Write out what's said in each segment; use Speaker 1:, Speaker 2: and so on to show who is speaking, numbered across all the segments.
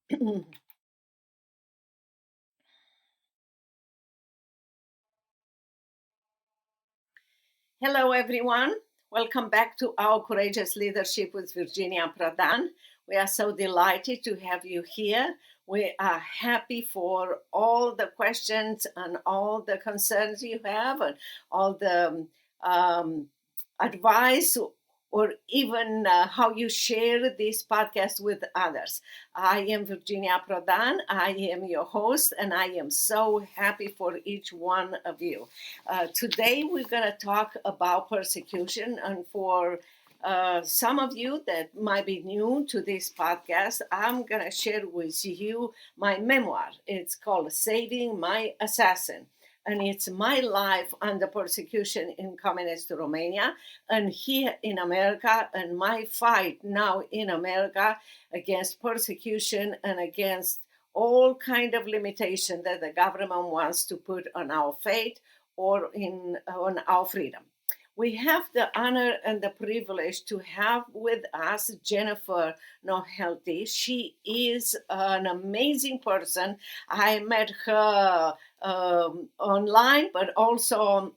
Speaker 1: Hello, everyone. Welcome back to our Courageous Leadership with Virginia Prodan. We are so delighted to have you here. We are happy for all the questions and all the concerns you have and all the advice or even how you share this podcast with others. I am Virginia Prodan. I am your host, and I am so happy for each one of you. Today, we're going to talk about persecution, and for some of you that might be new to this podcast, I'm going to share with you my memoir. It's called Saving My Assassin. And it's my life under persecution in communist Romania and here in America, and my fight now in America against persecution and against all kind of limitation that the government wants to put on our faith or on our freedom. We have the honor and the privilege to have with us Jennifer Nohelty. She is an amazing person. I met her online, but also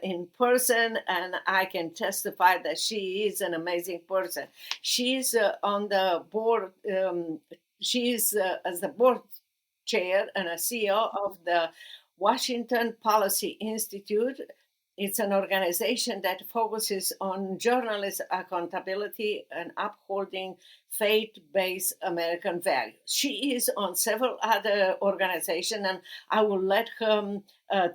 Speaker 1: in person, and I can testify that she is an amazing person. She's on the board. She's as the board chair and a CEO of the Washington Policy Institute. It's an organization that focuses on journalist accountability and upholding faith-based American values. She is on several other organizations, and I will let her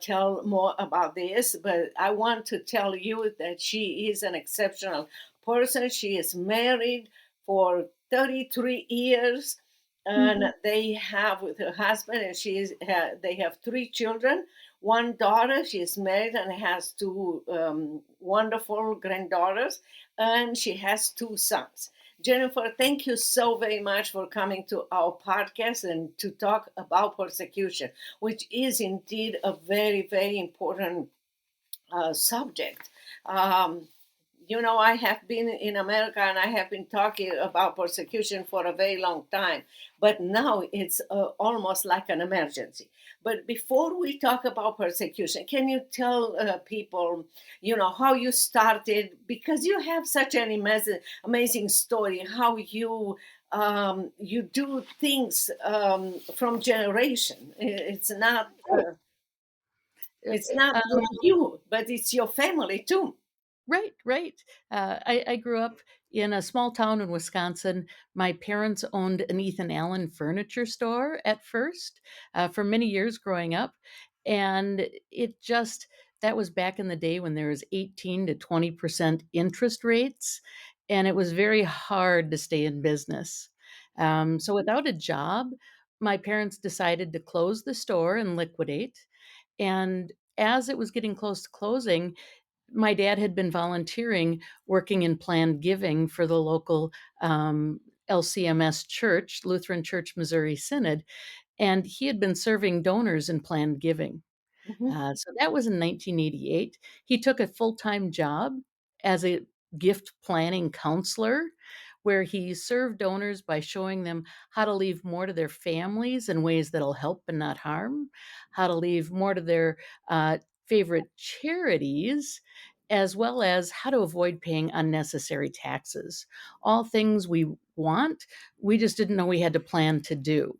Speaker 1: tell more about this. But I want to tell you that she is an exceptional person. She is married for 33 years. And they have with her husband, and they have 3 children. One daughter, she is married and has two wonderful granddaughters, and she has 2 sons. Jennifer, thank you so very much for coming to our podcast and to talk about persecution, which is indeed a very, very important subject. I have been in America and I have been talking about persecution for a very long time, but now it's almost like an emergency. But before we talk about persecution, can you tell people, how you started? Because you have such an amazing story, how you do things from generation. It's not you, but it's your family too.
Speaker 2: Right. I grew up in a small town in Wisconsin. My parents owned an Ethan Allen furniture store at first for many years growing up. And that was back in the day when there was 18 to 20% interest rates. And it was very hard to stay in business. So without a job, my parents decided to close the store and liquidate. And as it was getting close to closing, my dad had been volunteering working in planned giving for the local LCMS church, Lutheran Church Missouri Synod, and he had been serving donors in planned giving.
Speaker 1: Mhm.
Speaker 2: So that was in 1988. He took a full-time job as a gift planning counselor where he served donors by showing them how to leave more to their families in ways that'll help and not harm, how to leave more to their favorite charities, as well as how to avoid paying unnecessary taxes. All things we want, we just didn't know we had to plan to do.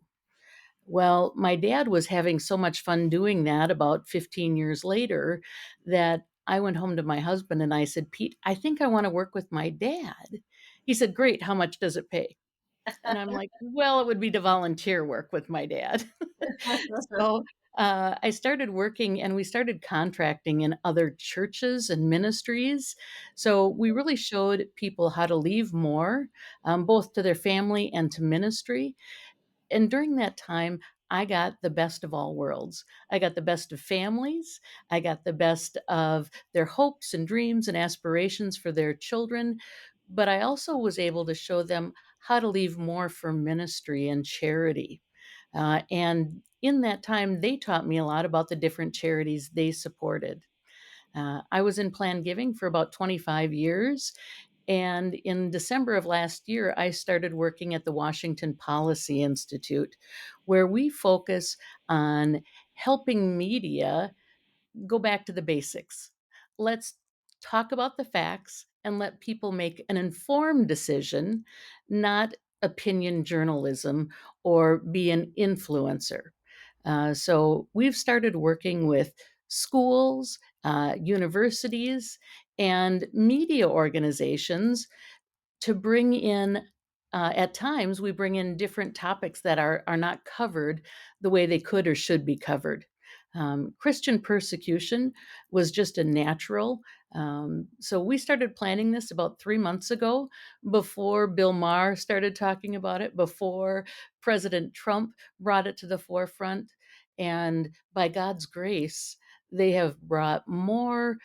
Speaker 2: Well, my dad was having so much fun doing that about 15 years later that I went home to my husband and I said, Pete, I think I want to work with my dad. He said, great. How much does it pay? And I'm like, well, it would be to volunteer work with my dad. So I started working and we started contracting in other churches and ministries. So we really showed people how to leave more, both to their family and to ministry. And during that time, I got the best of all worlds. I got the best of families. I got the best of their hopes and dreams and aspirations for their children. But I also was able to show them how to leave more for ministry and charity. And in that time, they taught me a lot about the different charities they supported. I was in planned giving for about 25 years. And in December of last year, I started working at the Washington Policy Institute, where we focus on helping media go back to the basics. Let's talk about the facts and let people make an informed decision, not opinion journalism or be an influencer. So we've started working with schools, universities, and media organizations to bring in at times we bring in different topics that are not covered the way they could or should be covered. Christian persecution was just a natural. So we started planning this about 3 months ago, before Bill Maher started talking about it, before President Trump brought it to the forefront. And by God's grace, they have brought more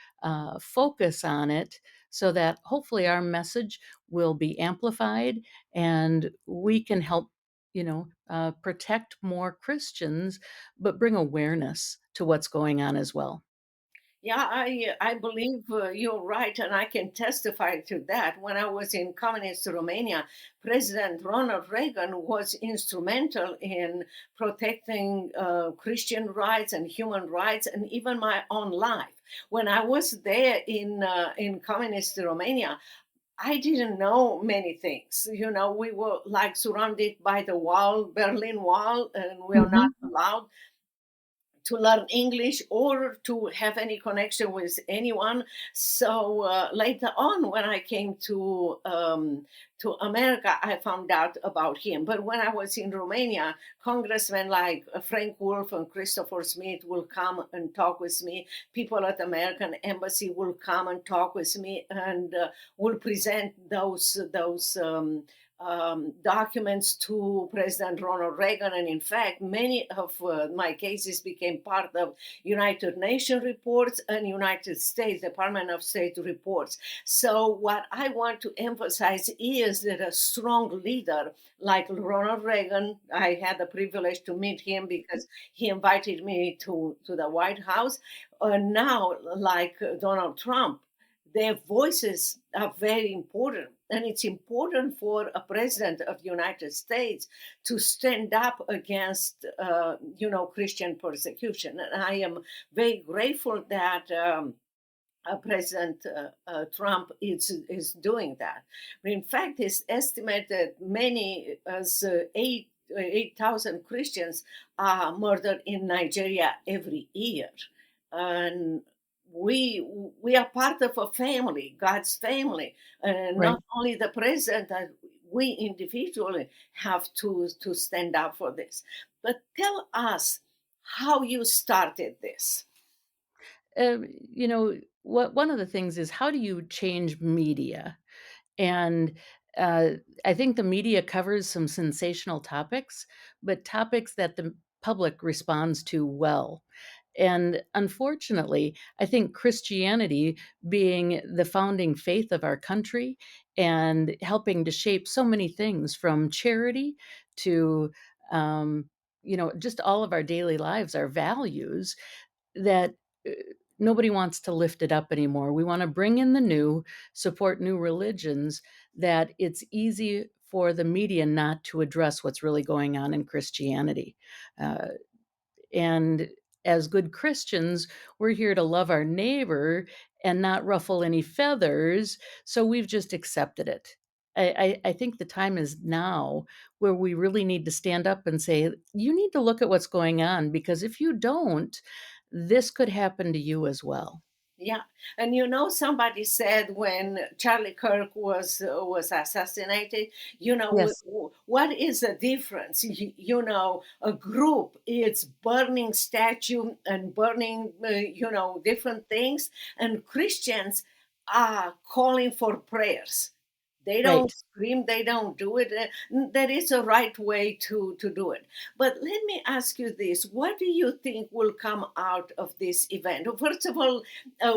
Speaker 2: focus on it, so that hopefully our message will be amplified and we can help, protect more Christians, but bring awareness to what's going on as well.
Speaker 1: Yeah, I believe you're right, and I can testify to that. When I was in communist Romania, President Ronald Reagan was instrumental in protecting Christian rights and human rights, and even my own life. When I was there in communist Romania, I didn't know many things. We were like surrounded by the wall, Berlin Wall, and we are not
Speaker 2: Mhm.
Speaker 1: allowed to learn English or to have any connection with anyone. So later on, when I came to America, I found out about him. But when I was in Romania, congressmen like Frank Wolf and Christopher Smith will come and talk with me. People at the American Embassy will come and talk with me and will present those documents to President Ronald Reagan. And in fact, many of my cases became part of United Nations reports and United States Department of State reports. So what I want to emphasize is that a strong leader like Ronald Reagan, I had the privilege to meet him because he invited me to the White House. Now, like Donald Trump, their voices are very important, and it's important for a president of the United States to stand up against Christian persecution. And I am very grateful that President Trump is doing that. In fact, it's estimated many as 8,000 Christians are murdered in Nigeria every year. And we are part of a family, God's family, and
Speaker 2: Right.
Speaker 1: not only the president. We individually have to stand up for this. But tell us how you started this.
Speaker 2: You know, what one of the things is, how do you change media? And uh, I think the media covers some sensational topics, but topics that the public responds to well. And unfortunately, I think Christianity, being the founding faith of our country and helping to shape so many things from charity to, um, just all of our daily lives, our values, that uh, nobody wants to lift it up anymore. We want to bring in the new, support new religions, that it's easy for the media not to address what's really going on in Christianity. Uh, and as good Christians, we're here to love our neighbor and not ruffle any feathers. So we've just accepted it. I think the time is now where we really need to stand up and say, you need to look at what's going on, because if you don't, this could happen to you as well.
Speaker 1: Yeah, and somebody said when Charlie Kirk was assassinated,
Speaker 2: Yes,
Speaker 1: what is the difference? A group is burning statue and burning different things, and Christians are calling for prayers. They don't
Speaker 2: right.
Speaker 1: scream, they don't do it. There is a right way to do it. But let me ask you this: what do you think will come out of this event? First of all,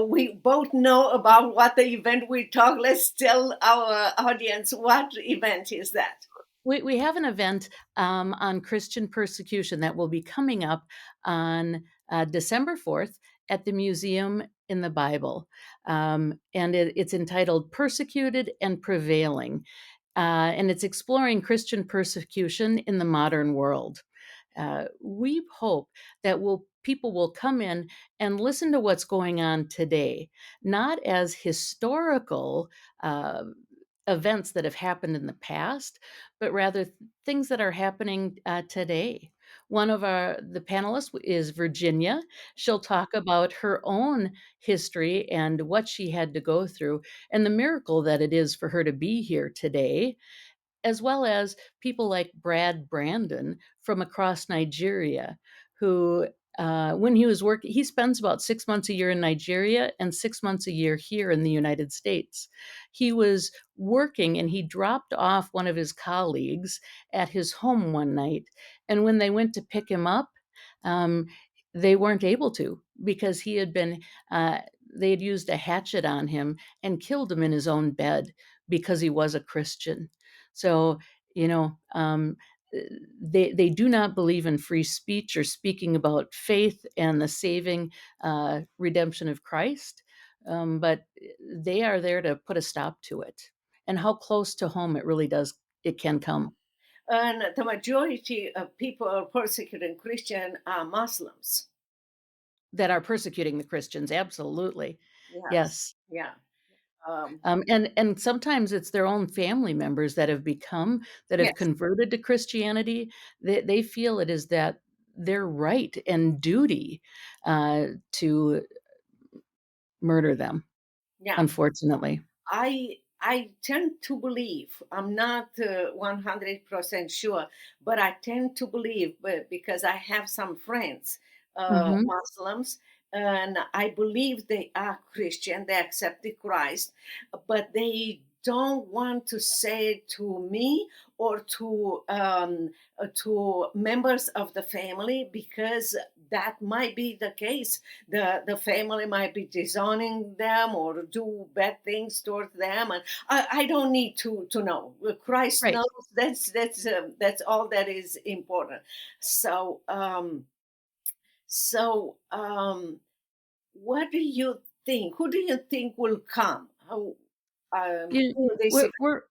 Speaker 1: we both know about what the event we talk. Let's tell our audience what event is that.
Speaker 2: We have an event on Christian persecution that will be coming up on December 4th at the museum in the Bible, and it's entitled Persecuted and Prevailing. And it's exploring Christian persecution in the modern world. We hope that people will come in and listen to what's going on today, not as historical uh, events that have happened in the past, but rather things that are happening today. One of the panelists is Virginia. She'll talk about her own history and what she had to go through and the miracle that it is for her to be here today, as well as people like Brad Brandon from across Nigeria, who, when he was working, he spends about 6 months a year in Nigeria and 6 months a year here in the United States. He was working and he dropped off one of his colleagues at his home one night. And when they went to pick him up, um, they weren't able to because uh, they had used a hatchet on him and killed him in his own bed because he was a Christian. So, you know, they do not believe in free speech or speaking about faith and the saving redemption of Christ, but they are there to put a stop to it. And how close to home it can come.
Speaker 1: And the majority of people persecuting Christian are Muslims.
Speaker 2: That are persecuting the Christians, absolutely.
Speaker 1: Yes.
Speaker 2: Yes.
Speaker 1: Yeah. Um,
Speaker 2: And sometimes it's their own family members that have
Speaker 1: yes.
Speaker 2: converted to Christianity. They feel it is that their right and duty to murder them,
Speaker 1: Yeah.
Speaker 2: unfortunately.
Speaker 1: I tend to believe, I'm not 100% sure, but I tend to believe, because I have some friends,
Speaker 2: Mhm.
Speaker 1: Muslims, and I believe they are Christian, they accepted Christ, but they don't want to say it to me or to members of the family, because that might be the case. The family might be disowning them or do bad things towards them, and I don't need to know. Christ
Speaker 2: Right.
Speaker 1: knows. That's all that is important. So so what do you think? Who do you think will come?
Speaker 2: You
Speaker 1: Who they
Speaker 2: we're
Speaker 1: say?
Speaker 2: we're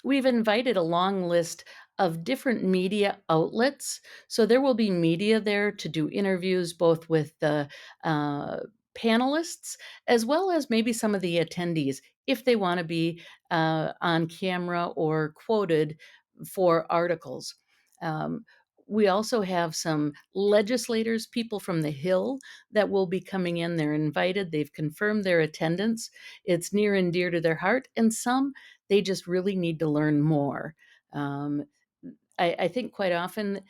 Speaker 2: We've invited a long list of different media outlets. So there will be media there to do interviews both with the uh, panelists as well as maybe some of the attendees if they want to be on camera or quoted for articles. Um, we also have some legislators, people from the Hill, that will be coming in. They're invited, they've confirmed their attendance. It's near and dear to their heart. And some they just really need to learn more. Um, I think quite often,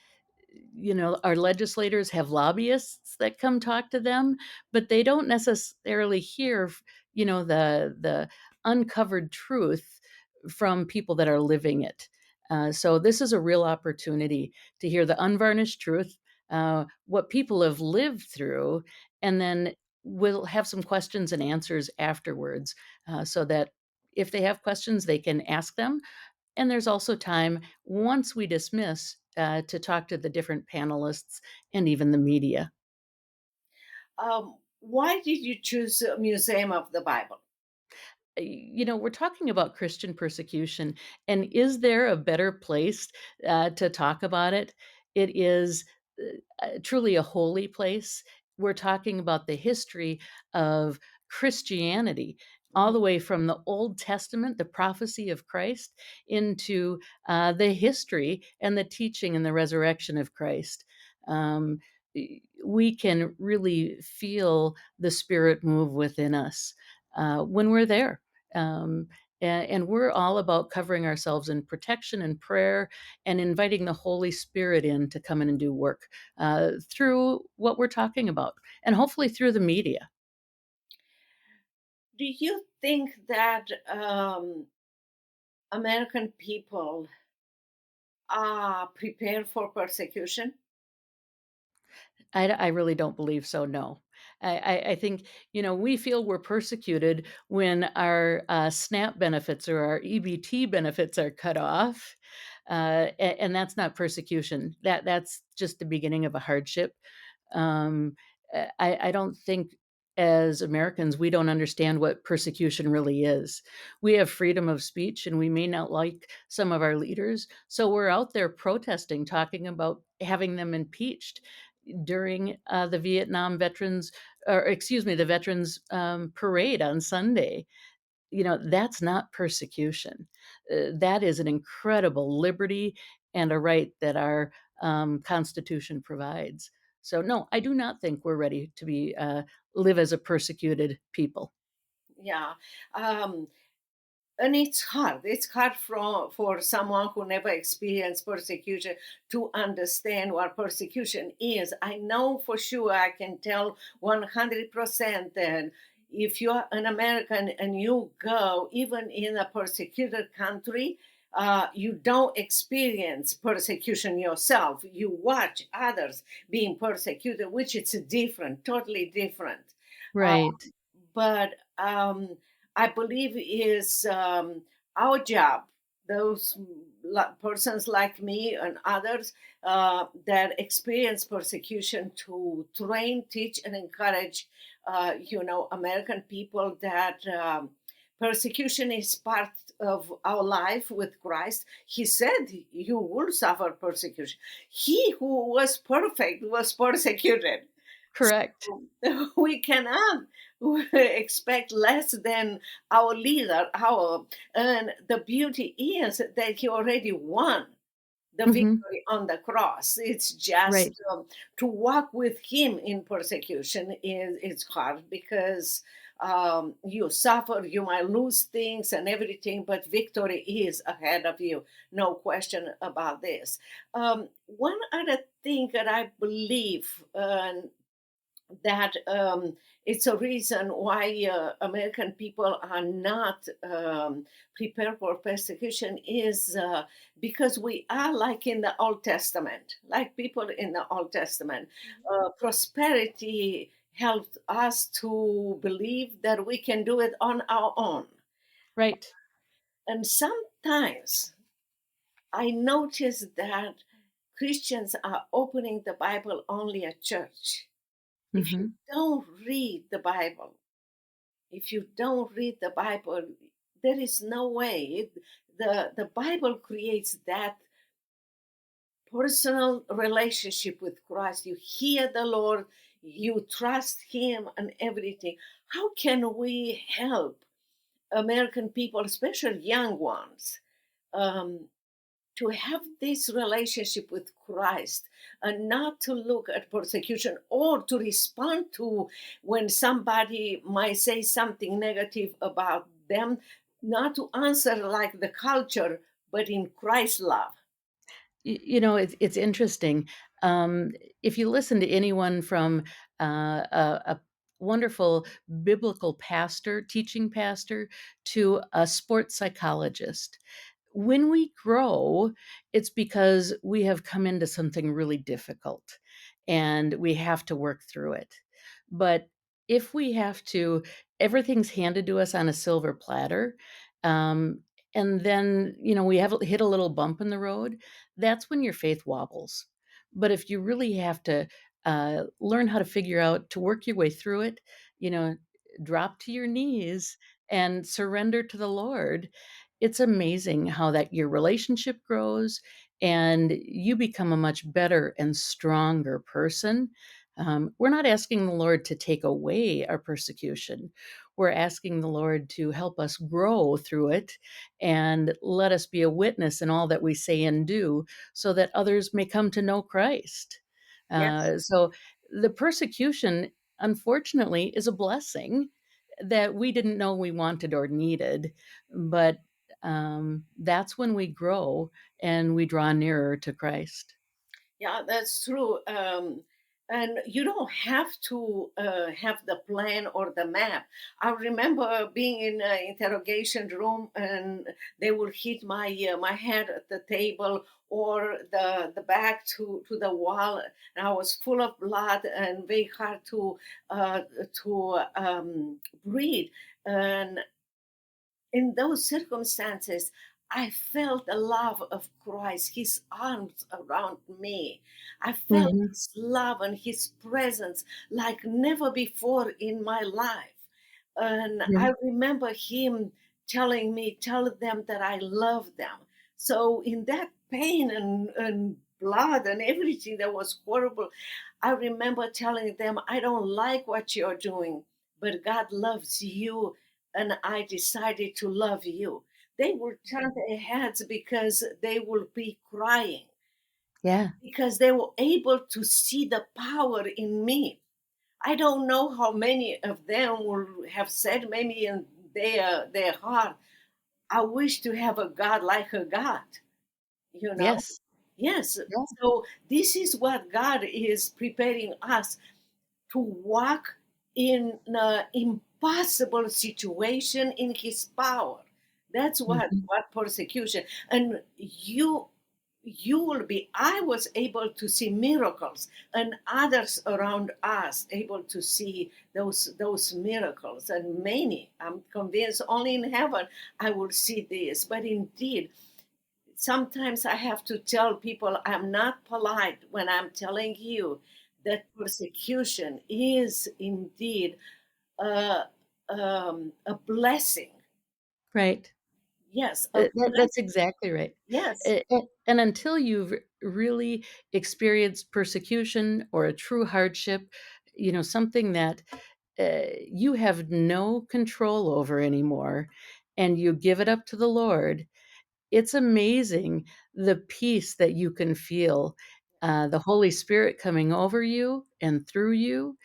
Speaker 2: our legislators have lobbyists that come talk to them, but they don't necessarily hear, the uncovered truth from people that are living it. So this is a real opportunity to hear the unvarnished truth, what people have lived through, and then we'll have some questions and answers afterwards, so that if they have questions, they can ask them, and there's also time once we dismiss to talk to the different panelists and even the media.
Speaker 1: Why did you choose a Museum of the Bible?
Speaker 2: We're talking about Christian persecution, and is there a better place to talk about it? It is truly a holy place. We're talking about the history of Christianity, all the way from the Old Testament, the prophecy of Christ, into the history and the teaching and the resurrection of Christ. Um, we can really feel the Spirit move within us when we're there. Um, and we're all about covering ourselves in protection and prayer and inviting the Holy Spirit in to come in and do work through what we're talking about and hopefully through the media.
Speaker 1: Do you think that American people are prepared for persecution?
Speaker 2: I really don't believe so. No, I think we feel we're persecuted when our SNAP benefits or our EBT benefits are cut off, and that's not persecution. That's just the beginning of a hardship. Um, I don't think. as Americans, we don't understand what persecution really is. We have freedom of speech, and we may not like some of our leaders, so we're out there protesting, talking about having them impeached during the Vietnam veterans, or excuse me, the veterans parade on Sunday. That's not persecution. That is an incredible liberty and a right that our Constitution provides. So, no, I do not think we're ready to be live as a persecuted people.
Speaker 1: Yeah. Um, and it's hard. It's hard for someone who never experienced persecution to understand what persecution is. I know for sure, I can tell 100% that if you're an American and you go even in a persecuted country, you don't experience persecution yourself. You watch others being persecuted, which is different, totally different. Uh,
Speaker 2: Right.
Speaker 1: but I believe is our job, those persons like me and others that experience persecution, to train, teach, and encourage, American people that persecution is part of our life with Christ. He said, "You will suffer persecution." He who was perfect was persecuted.
Speaker 2: Correct.
Speaker 1: We cannot expect less than our leader. And the beauty is that he already won the
Speaker 2: Hmm.
Speaker 1: victory on the cross. It's just
Speaker 2: Right.
Speaker 1: to walk with him in persecution is it's hard, because you suffer, you might lose things and everything, but victory is ahead of you. No question about this. One other thing that I believe, that it's a reason why American people are not prepared for persecution is because we are like in the Old Testament, like people in the Old Testament. Prosperity helped us to believe that we can do it on our own.
Speaker 2: Right.
Speaker 1: And sometimes I notice that Christians are opening the Bible only at church. If you
Speaker 2: Hmm.
Speaker 1: don't read the Bible, if you don't read the Bible, there is no way. The Bible creates that personal relationship with Christ. You hear the Lord, you trust Him and everything. How can we help American people, especially young ones, um, to have this relationship with Christ, and not to look at persecution or to respond to when somebody might say something negative about them, not to answer like the culture, but in Christ's love.
Speaker 2: It's interesting. Um, if you listen to anyone from a wonderful biblical pastor, teaching pastor, to a sports psychologist, when we grow, it's because we have come into something really difficult and we have to work through it. But if we have to, everything's handed to us on a silver platter. Um, and then, we have hit a little bump in the road, that's when your faith wobbles. But if you really have to learn how to figure out to work your way through it, you know, drop to your knees and surrender to the Lord, it's amazing how that your relationship grows and you become a much better and stronger person. We're not asking the Lord to take away our persecution. We're asking the Lord to help us grow through it and let us be a witness in all that we say and do so that others may come to know Christ.
Speaker 1: Yes.
Speaker 2: So the persecution, unfortunately, is a blessing that we didn't know we wanted or needed, but that's when we grow and we draw nearer to Christ.
Speaker 1: Yeah, that's true. And you don't have to have the plan or the map. I remember being in an interrogation room, and they would hit my head at the table or the back to the wall, and I was full of blood and very hard uh, to breathe. And in those circumstances, I felt the love of Christ, his arms around me. I felt
Speaker 2: Mhm.
Speaker 1: his love and his presence like never before in my life. And I
Speaker 2: Right.
Speaker 1: remember him telling me, tell them that I love them. So in that pain and blood and everything that was horrible, I remember telling them, I don't like what you're doing, but God loves you, and I decided to love you. They will turn their heads because they will be crying,
Speaker 2: Yeah.
Speaker 1: because they were able to see the power in me. I don't know how many of them will have said, maybe in their heart, I wish to have a God like a God, you know?
Speaker 2: Yes.
Speaker 1: Yes.
Speaker 2: Yeah.
Speaker 1: So this is what God is preparing us to walk in an impossible situation in his power. That's
Speaker 2: Mhm.
Speaker 1: what persecution. And you will be, I was able to see miracles, and others around us able to see those miracles, and many, I'm convinced, only in heaven I will see this. But indeed, sometimes I have to tell people I'm not polite when I'm telling you that persecution is indeed a, a blessing.
Speaker 2: Right.
Speaker 1: Yes, a
Speaker 2: That's
Speaker 1: blessing.
Speaker 2: exactly right.
Speaker 1: Yes,
Speaker 2: And until you've really experienced persecution or a true hardship, something that you have no control over anymore, and you give it up to the Lord, it's amazing the peace that you can feel, the Holy Spirit coming over you and through you,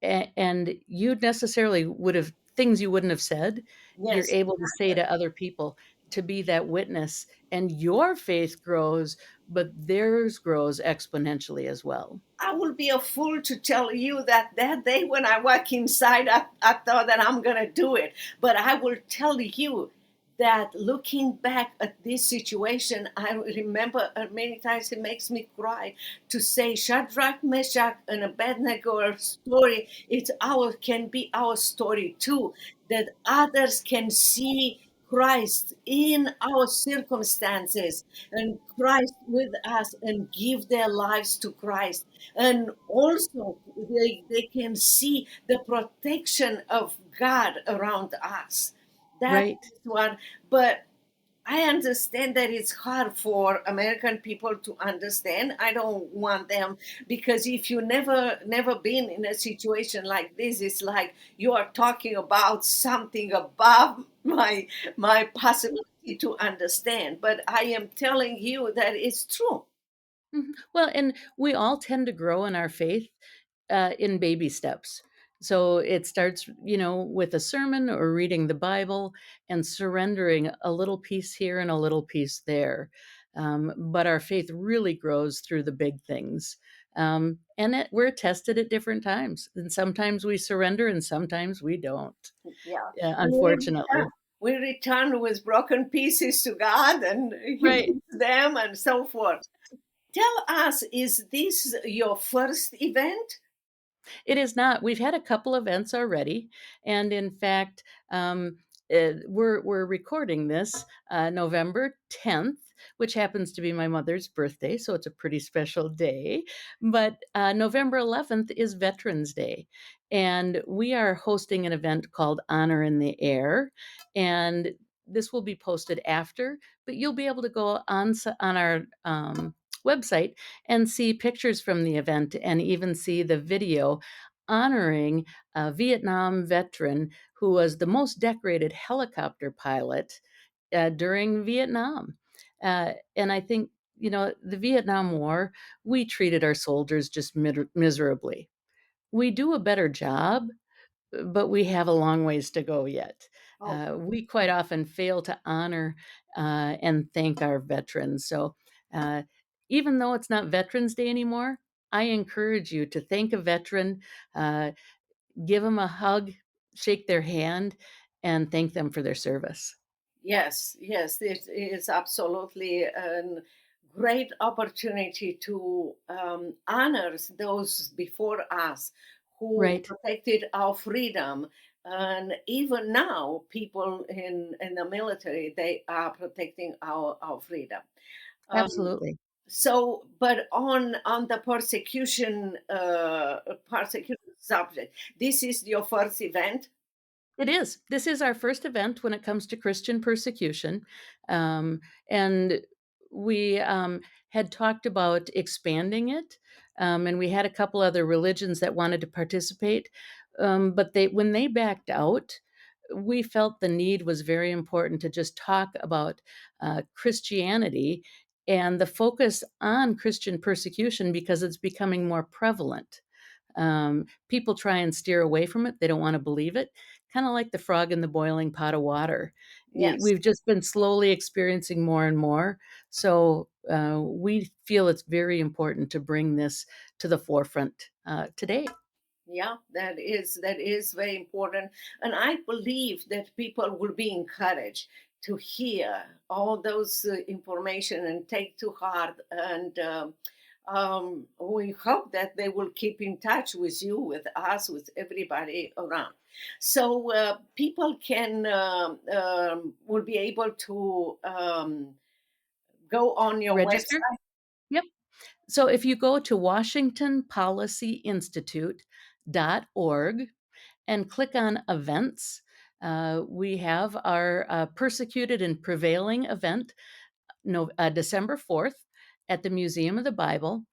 Speaker 2: and you necessarily would have things you wouldn't have said, you're
Speaker 1: yes.
Speaker 2: able to say to other people to be that witness, and your faith grows, but theirs grows exponentially as well.
Speaker 1: I will be a fool to tell you that that day when I walk inside, I thought that I'm going to do it. But I will tell you that looking back at this situation, I remember many times it makes me cry to say Shadrach, Meshach, and Abednego story. It's our can be our story too, that others can see Christ in our circumstances and Christ with us and give their lives to Christ. And also they can see the protection of God around us. That
Speaker 2: Right.
Speaker 1: is what, but I understand that it's hard for American people to understand. I don't want them, because if you never been in a situation like this, it's like you are talking about something above my possibility to understand. But I am telling you that it's true.
Speaker 2: Well, and we all tend to grow in our faith in baby steps. So it starts, with a sermon or reading the Bible and surrendering a little piece here and a little piece there. But our faith really grows through the big things. We're tested at different times. And sometimes we surrender and sometimes we don't,
Speaker 1: Yeah. And
Speaker 2: unfortunately.
Speaker 1: we return with broken pieces to God, and He
Speaker 2: Right.
Speaker 1: meets them and so forth. Tell us, is this your first event?
Speaker 2: It is not. We've had a couple events already, and in fact, we're recording this November 10th, which happens to be my mother's birthday, so it's a pretty special day. But November 11th is Veterans Day, and we are hosting an event called Honor in the Air, and this will be posted after, but you'll be able to go on our website and see pictures from the event and even see the video honoring a Vietnam veteran who was the most decorated helicopter pilot during Vietnam. And I think, the Vietnam War, we treated our soldiers just miserably. We do a better job, but we have a long ways to go yet.
Speaker 1: Oh,
Speaker 2: We quite often fail to honor and thank our veterans. So, uh, even though it's not Veterans Day anymore, I encourage you to thank a veteran, give them a hug, shake their hand, and thank them for their service.
Speaker 1: yes, yes, it is absolutely a great opportunity to honor those before us who
Speaker 2: Right.
Speaker 1: protected our freedom. And even now, people in the military, they are protecting our freedom. Um,
Speaker 2: Absolutely.
Speaker 1: so, but on the persecution subject, this is your first event.
Speaker 2: It is. This is our first event when it comes to Christian persecution. Um, and we had talked about expanding it. And we had a couple other religions that wanted to participate. But when they backed out, we felt the need was very important to just talk about Christianity and the focus on Christian persecution because it's becoming more prevalent. People try and steer away from it. They don't want to believe it. Kind of like the frog in the boiling pot of water.
Speaker 1: Yes.
Speaker 2: We've just been slowly experiencing more and more. So we feel it's very important to bring this to the forefront today.
Speaker 1: Yeah, that is very important, and I believe that people will be encouraged to hear all those information and take to heart. And we hope that they will keep in touch with you, with us, with everybody around. So people can will be able to go on your
Speaker 2: Register?
Speaker 1: website.
Speaker 2: Yep. So if you go to WashingtonPolicyInstitute.org and click on events, we have our Persecuted and Prevailing event, December 4th at the Museum of the Bible.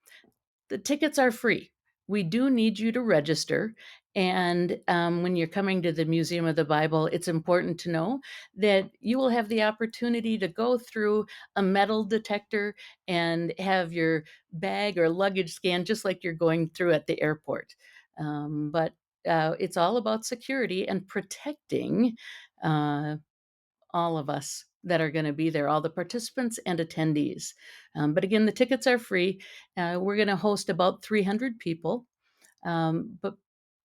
Speaker 2: The tickets are free. We do need you to register. And when you're coming to the Museum of the Bible, it's important to know that you will have the opportunity to go through a metal detector and have your bag or luggage scanned just like you're going through at the airport. But it's all about security and protecting uh, all of us that are going to be there, all the participants and attendees. But again, the tickets are free. We're going to host about 300 people, but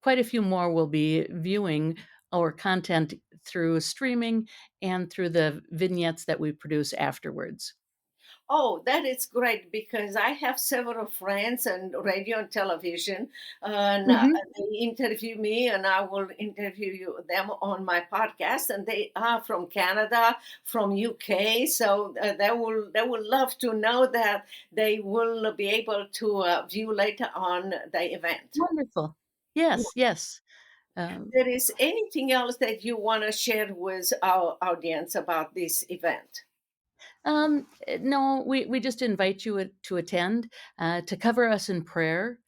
Speaker 2: quite a few more will be viewing our content through streaming and through the vignettes that we produce afterwards.
Speaker 1: Oh, that is great because I have several friends and radio and television, and
Speaker 2: Mhm.
Speaker 1: they interview me, and I will interview them on my podcast. And they are from Canada, from UK, so they will love to know that they will be able to view later on the event.
Speaker 2: Wonderful. Yes, yes. Um,
Speaker 1: There is anything else that you want to share with our audience about this event?
Speaker 2: no, we just invite you to attend, to cover us in prayer.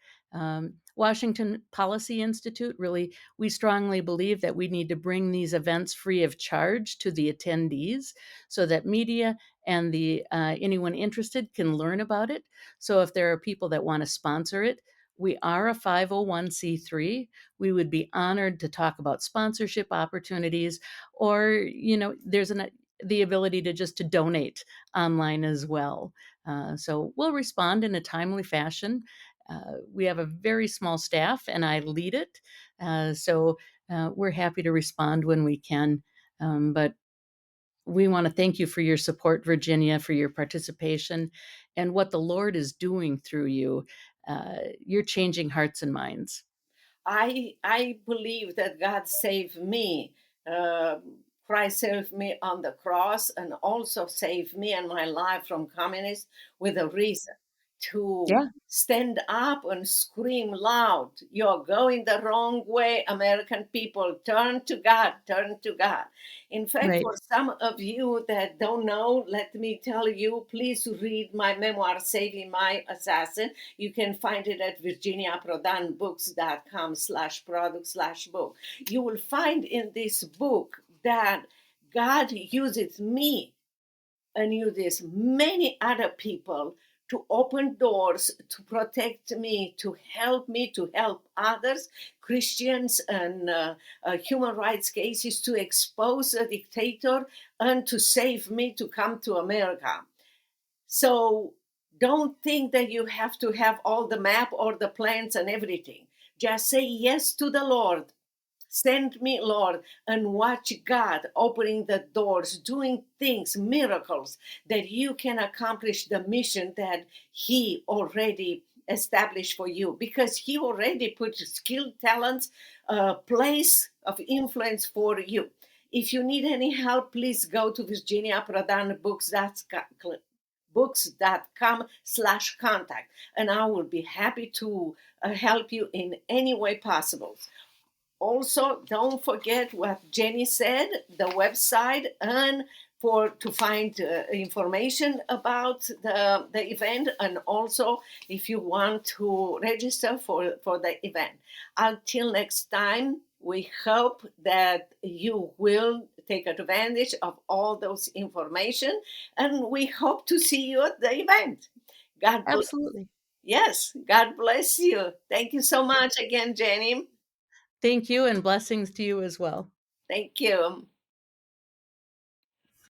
Speaker 2: Washington Policy Institute, really, we strongly believe that we need to bring these events free of charge to the attendees so that media and anyone interested can learn about it. So if there are people that want to sponsor it, we are a 501c3. We would be honored to talk about sponsorship opportunities, or there's the ability to donate online as well. So we'll respond in a timely fashion. We have a very small staff, and I lead it. So we're happy to respond when we can. But we want to thank you for your support, Virginia, for your participation and what the Lord is doing through you. You're changing hearts and minds.
Speaker 1: I believe that God saved me. Uh, Christ saved me on the cross and also saved me and my life from communists with a reason to
Speaker 2: Yeah,
Speaker 1: stand up and scream loud. You're going the wrong way, American people. Turn to God, turn to God. In fact,
Speaker 2: right.
Speaker 1: for some of you that don't know, let me tell you, please read my memoir, Saving My Assassin. You can find it at virginiaprodanbooks.com/product/book. You will find in this book that God uses me and uses many other people to open doors, to protect me, to help others, Christians, and human rights cases, to expose a dictator, and to save me to come to America. So don't think that you have to have all the map or the plans and everything. Just say yes to the Lord. Send me, Lord, and watch God opening the doors, doing things, miracles, that you can accomplish the mission that He already establish for you, because he already put skill, talents, place of influence for you. If you need any help, please go to Virginia Prodan books.com/contact, and I will be happy to help you in any way possible. Also, don't forget what Jenny said, the website, and for to find information about the event, and also if you want to register for the event. Until next time, we hope that you will take advantage of all those information, and we hope to see you at the event. God bless.
Speaker 2: Absolutely.
Speaker 1: Yes, God bless you. Thank you so much again, Jenny.
Speaker 2: Thank you, and blessings to you as well.
Speaker 1: Thank you.